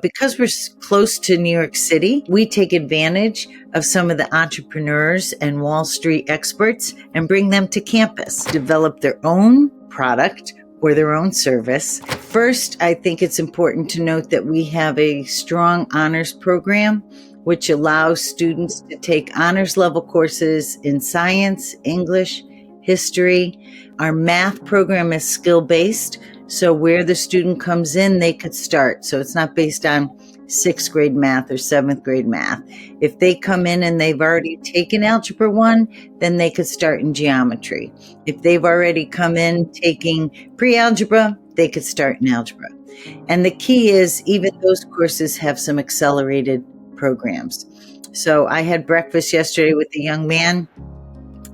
Because we're close to New York City, we take advantage of some of the entrepreneurs and Wall Street experts and bring them to campus, develop their own product or their own service. First, I think it's important to note that we have a strong honors program, which allows students to take honors level courses in science, English, history. Our math program is skill-based. So where the student comes in, they could start. So it's not based on 6th grade math or 7th grade math. If they come in and they've already taken Algebra 1, then they could start in geometry. If they've already come in taking pre-algebra, they could start in algebra. And the key is even those courses have some accelerated programs. So I had breakfast yesterday with a young man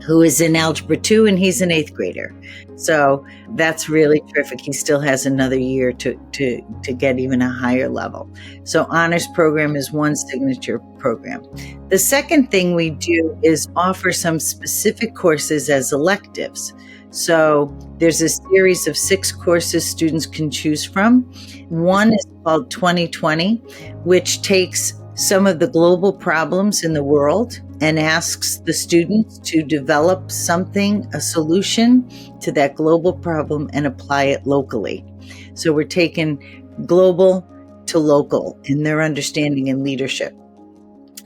who is in Algebra 2, and he's an 8th grader. So that's really terrific. He still has another year to get even a higher level. So honors program is one signature program. The second thing we do is offer some specific courses as electives. So there's a series of 6 courses students can choose from. One is called 2020, which takes some of the global problems in the world and asks the students to develop something, a solution to that global problem and apply it locally. So we're taking global to local in their understanding and leadership.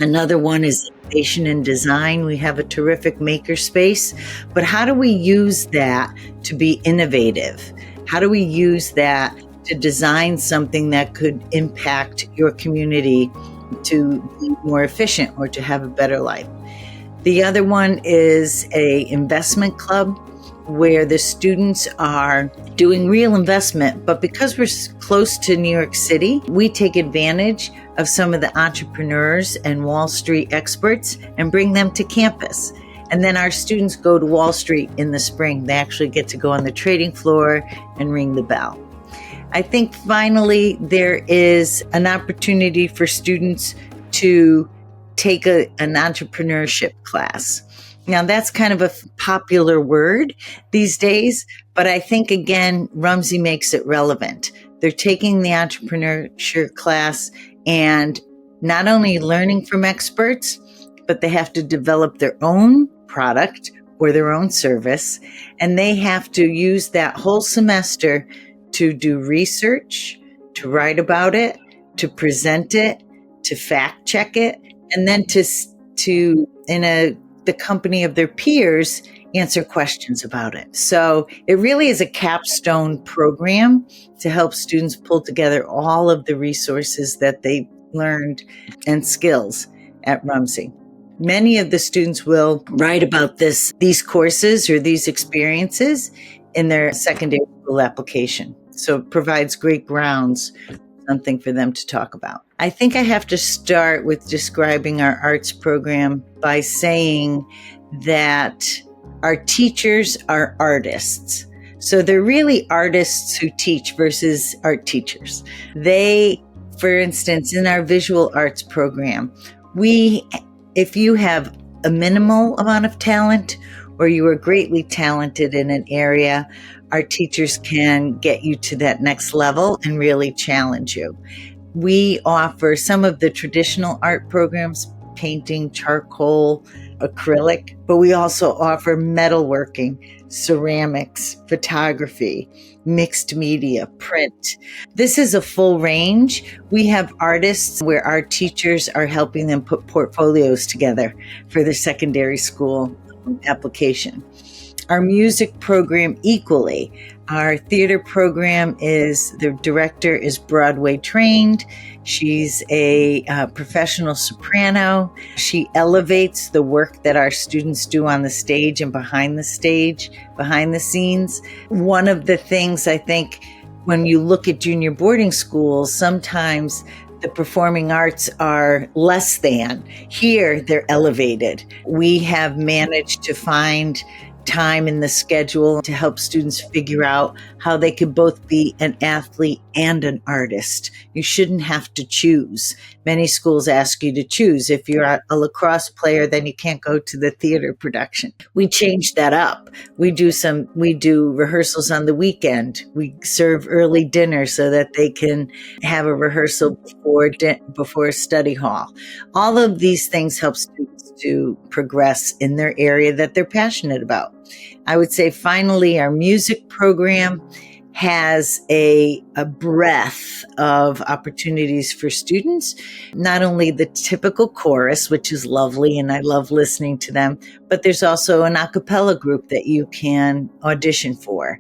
Another one is innovation and design. We have a terrific makerspace, but how do we use that to be innovative? How do we use that to design something that could impact your community to be more efficient or to have a better life? The other one is a investment club where the students are doing real investment, but because we're close to New York City, we take advantage of some of the entrepreneurs and Wall Street experts and bring them to campus. And then our students go to Wall Street in the spring. They actually get to go on the trading floor and ring the bell. I think finally there is an opportunity for students to take an entrepreneurship class. Now that's kind of a popular word these days, but I think again, Rumsey makes it relevant. They're taking the entrepreneurship class and not only learning from experts, but they have to develop their own product or their own service, and they have to use that whole semester to do research, to write about it, to present it, to fact check it, and then to the company of their peers, answer questions about it. So it really is a capstone program to help students pull together all of the resources that they learned and skills at Rumsey. Many of the students will write about these courses or these experiences in their secondary school application. So it provides great grounds, something for them to talk about. I think I have to start with describing our arts program by saying that our teachers are artists. So they're really artists who teach versus art teachers. They, for instance, in our visual arts program, if you have a minimal amount of talent or you are greatly talented in an area, our teachers can get you to that next level and really challenge you. We offer some of the traditional art programs, painting, charcoal, acrylic, but we also offer metalworking, ceramics, photography, mixed media, print. This is a full range. We have artists where our teachers are helping them put portfolios together for their secondary school application. Our music program equally. Our theater program the director is Broadway trained. She's a professional soprano. She elevates the work that our students do on the stage and behind the scenes. One of the things I think when you look at junior boarding schools, sometimes the performing arts are less than. Here, they're elevated. We have managed to find time in the schedule to help students figure out how they could both be an athlete and an artist. You shouldn't have to choose. Many schools ask you to choose. If you're a lacrosse player, then you can't go to the theater production. We changed that up. We do rehearsals on the weekend. We serve early dinner so that they can have a rehearsal before study hall. All of these things help students to progress in their area that they're passionate about. I would say finally, our music program has a breadth of opportunities for students, not only the typical chorus, which is lovely and I love listening to them, but there's also an a cappella group that you can audition for.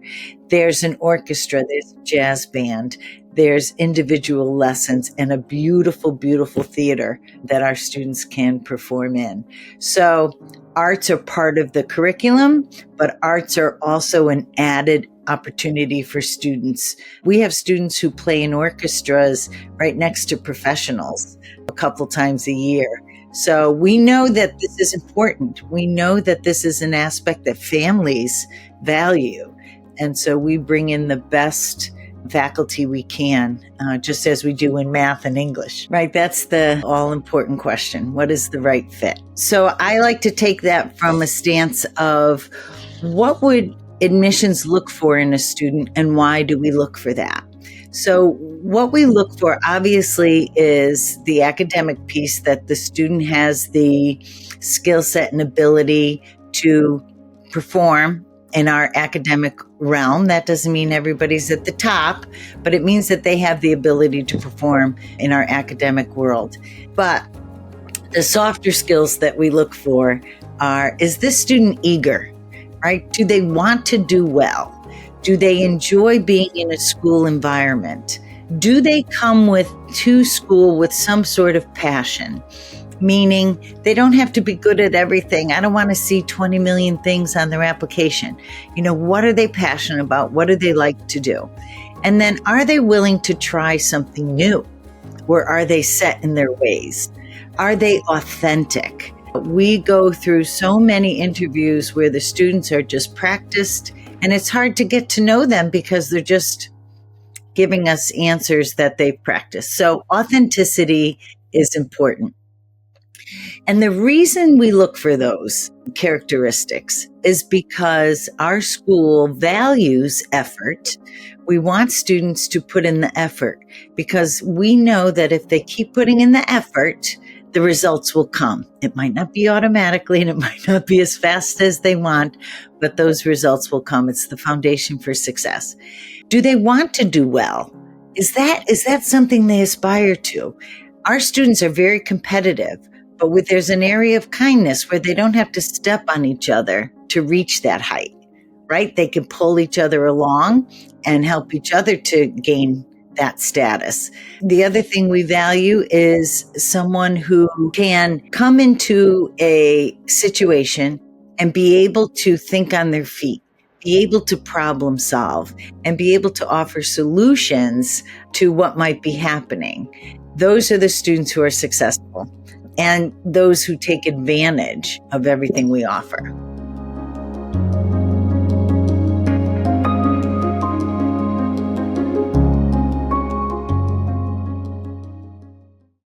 There's an orchestra, there's a jazz band, there's individual lessons, and a beautiful, beautiful theater that our students can perform in. So arts are part of the curriculum, but arts are also an added opportunity for students. We have students who play in orchestras right next to professionals a couple times a year. So we know that this is important. We know that this is an aspect that families value. And so we bring in the best faculty we can, just as we do in math and English, right? That's the all-important question. What is the right fit? So I like to take that from a stance of what would admissions look for in a student and why do we look for that? So what we look for obviously is the academic piece, that the student has the skill set and ability to perform in our academic realm. That doesn't mean everybody's at the top, but it means that they have the ability to perform in our academic world. But the softer skills that we look for are, is this student eager, right? Do they want to do well? Do they enjoy being in a school environment? Do they come to school with some sort of passion? Meaning they don't have to be good at everything. I don't want to see 20 million things on their application. What are they passionate about? What do they like to do? And then are they willing to try something new? Or are they set in their ways? Are they authentic? We go through so many interviews where the students are just practiced, and it's hard to get to know them because they're just giving us answers that they've practiced. So authenticity is important. And the reason we look for those characteristics is because our school values effort. We want students to put in the effort because we know that if they keep putting in the effort, the results will come. It might not be automatically and it might not be as fast as they want, but those results will come. It's the foundation for success. Do they want to do well? Is that something they aspire to? Our students are very competitive, but there's an area of kindness where they don't have to step on each other to reach that height, right? They can pull each other along and help each other to gain that status. The other thing we value is someone who can come into a situation and be able to think on their feet, be able to problem solve, and be able to offer solutions to what might be happening. Those are the students who are successful and those who take advantage of everything we offer.